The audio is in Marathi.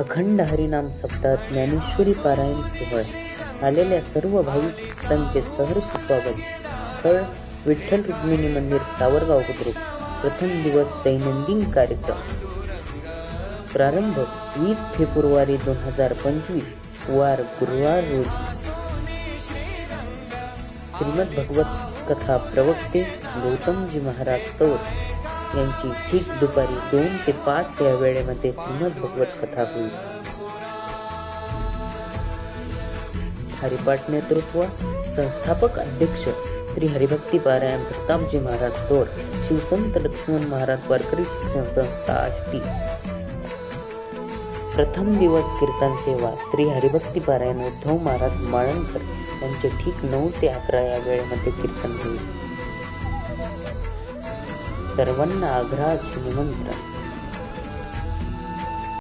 अखंड हरिनाम सप्ताहात ज्ञानेश्वरी पारायण सोहळा आलेल्या सर्व भाविक भक्तांचे सहर्ष स्वागत. स्थळ विठ्ठल रुक्मिणी मंदिर, सावरगाव बुद्रुक. प्रथम दिवस दैनंदिन कार्यक्रम. प्रारंभ 20 फेब्रुवारी 2025, वार गुरुवार रोजी. श्रीमद भगवत कथा प्रवक्ते गौतमजी महाराज तौर यांची ठीक दुपारी 2 ते 5 या वेळेमध्ये श्रीमद भगवत कथा होईल. हरिपाठ नेतृत्व संस्थापक अध्यक्ष श्री हरिभक्ती पारायण प्रतापजी महाराज तौर, शिवसंत लक्ष्मण महाराज वारकरी शिक्षण संस्था आष्टी. प्रथम दिवस कीर्तन सेवा श्री हरिभक्ती पारायण उद्धव महाराज माळणकर यांचे ठीक 9 ते 11 या वेळेमध्ये कीर्तन होईल. सर्वांना आग्रहाचे निमंत्रण.